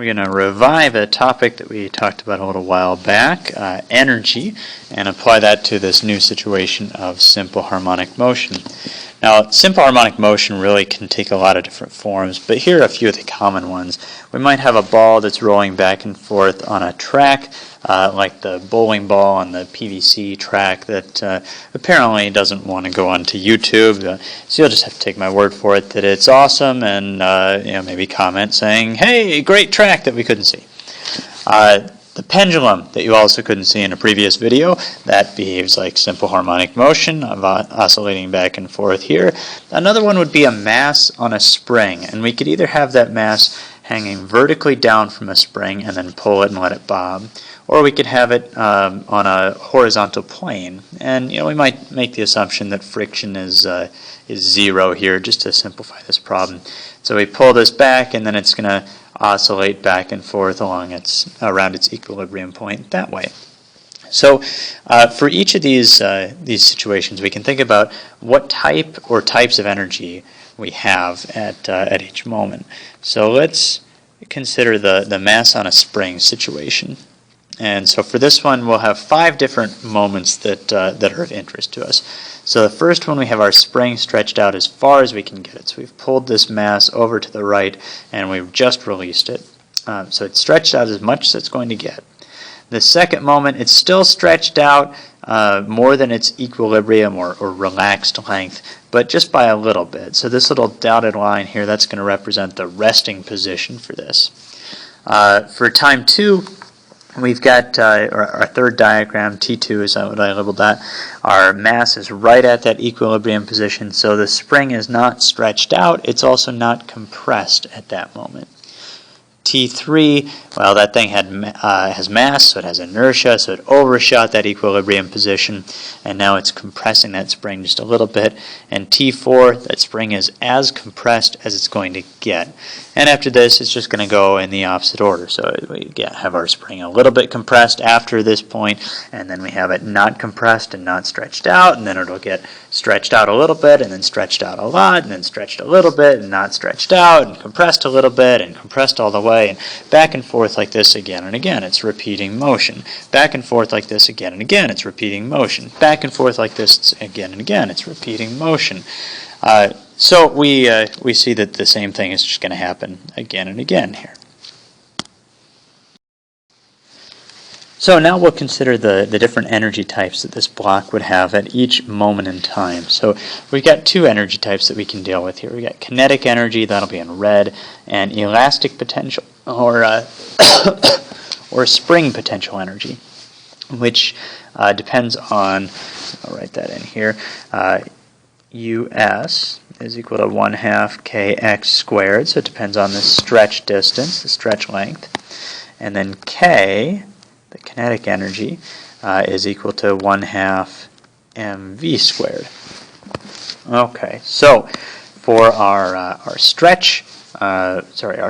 We're going to revive a topic that we talked about a little while back, energy, and apply that to this new situation of simple harmonic motion. Now, simple harmonic motion really can take a lot of different forms, but here are a few of the common ones. We might have a ball that's rolling back and forth on a track, like the bowling ball on the PVC track that apparently doesn't want to go onto YouTube. So you'll just have to take my word for it that it's awesome, and maybe comment saying, "Hey, great track that we couldn't see." The pendulum that you also couldn't see in a previous video, that behaves like simple harmonic motion, oscillating back and forth here. Another one would be a mass on a spring, and we could either have that mass hanging vertically down from a spring and then pull it and let it bob, or we could have it on a horizontal plane. And we might make the assumption that friction is zero here, just to simplify this problem. So we pull this back, and then it's going to oscillate back and forth around its equilibrium point that way. So for each of these situations, we can think about what type or types of energy we have at each moment. So let's consider the mass on a spring situation. And so for this one, we'll have 5 different moments that are of interest to us. So the first one, we have our spring stretched out as far as we can get it. So we've pulled this mass over to the right, and we've just released it. So it's stretched out as much as it's going to get. The second moment, it's still stretched out more than its equilibrium or relaxed length, but just by a little bit. So this little dotted line here, that's going to represent the resting position for this. For time 2, we've got our third diagram, T2 is what I labeled that. Our mass is right at that equilibrium position, so the spring is not stretched out, it's also not compressed at that moment. T3, well, that thing has mass, so it has inertia, so it overshot that equilibrium position, and now it's compressing that spring just a little bit. And T4, that spring is as compressed as it's going to get. And after this, it's just going to go in the opposite order. So we have our spring a little bit compressed after this point, and then we have it not compressed and not stretched out, and then it'll get stretched out a little bit, and then stretched out a lot, and then stretched a little bit, and not stretched out, and compressed a little bit, and compressed all the way, and back and forth like this again and again. It's repeating motion. Back and forth like this again and again. It's repeating motion. Back and forth like this again and again. It's repeating motion. So we see that the same thing is just going to happen again and again here. So now we'll consider the different energy types that this block would have at each moment in time. So we've got 2 energy types that we can deal with here. We've got kinetic energy, that'll be in red, and elastic potential, or spring potential energy, which depends on, I'll write that in here, US is equal to 1/2 kx squared, so it depends on the stretch distance, the stretch length, and then K, the kinetic energy, is equal to 1/2 mv squared. Okay, so for our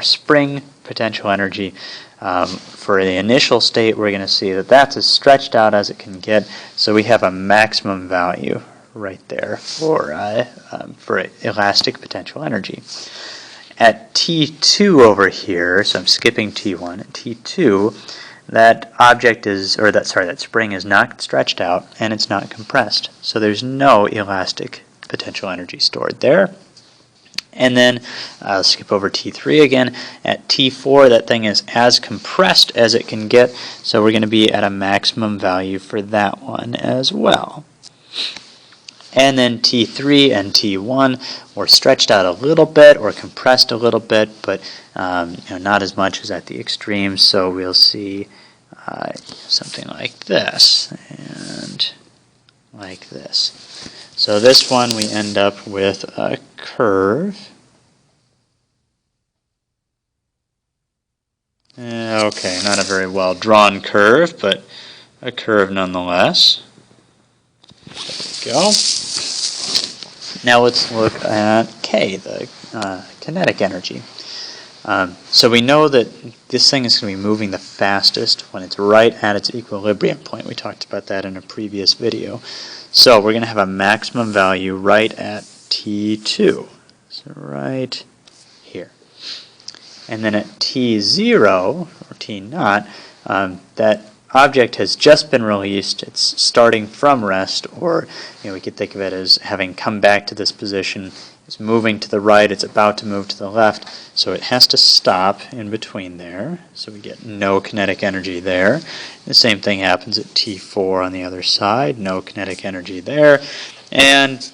spring potential energy, for the initial state, we're going to see that that's as stretched out as it can get. So we have a maximum value right there for elastic potential energy. At T2 over here, so I'm skipping T1. At T2, that spring is not stretched out and it's not compressed. So there's no elastic potential energy stored there. And then I'll skip over T3 again. At T4, that thing is as compressed as it can get, so we're going to be at a maximum value for that one as well. And then T3 and T1 were stretched out a little bit or compressed a little bit, but not as much as at the extremes. So we'll see something like this and like this. So this one we end up with a curve. Okay, not a very well drawn curve, but a curve nonetheless. There we go. Now let's look at K, the kinetic energy. So we know that this thing is going to be moving the fastest when it's right at its equilibrium point. We talked about that in a previous video. So we're going to have a maximum value right at T2. So right here. And then at t0, or t0, that object has just been released. It's starting from rest, or we could think of it as having come back to this position. It's moving to the right, it's about to move to the left, so it has to stop in between there, so we get no kinetic energy there. The same thing happens at t4 on the other side, no kinetic energy there, and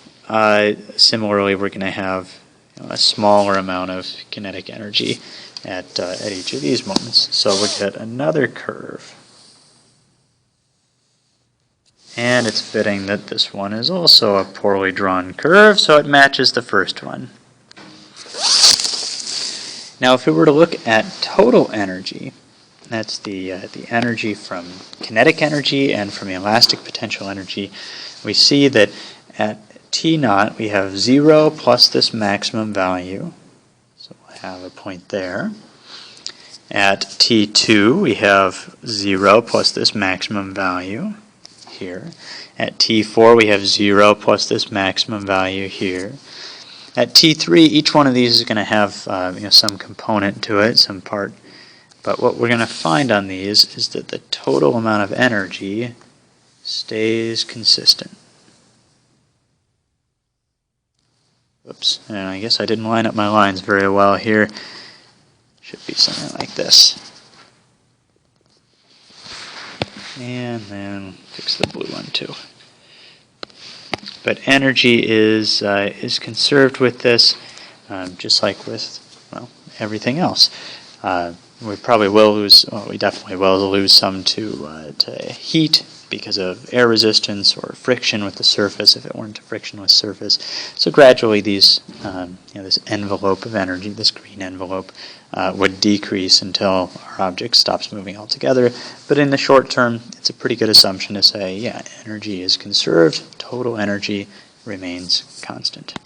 similarly we're going to have a smaller amount of kinetic energy at each of these moments. So we'll get another curve. And it's fitting that this one is also a poorly drawn curve, so it matches the first one. Now if we were to look at total energy, that's the energy from kinetic energy and from elastic potential energy, we see that at T0 we have 0 plus this maximum value, so we'll have a point there. At T2 we have 0 plus this maximum value here. At T4 we have 0 plus this maximum value here. At T3 each one of these is going to have some component to it, some part, but what we're going to find on these is that the total amount of energy stays consistent. Oops, and I guess I didn't line up my lines very well here. Should be something like this. And then fix the blue one too. But energy is conserved with this, just like with everything else. We probably will lose. Well, we definitely will lose some to heat because of air resistance or friction with the surface if it weren't a frictionless surface. So gradually these, this envelope of energy, this green envelope, would decrease until our object stops moving altogether. But in the short term, it's a pretty good assumption to say, yeah, energy is conserved, total energy remains constant.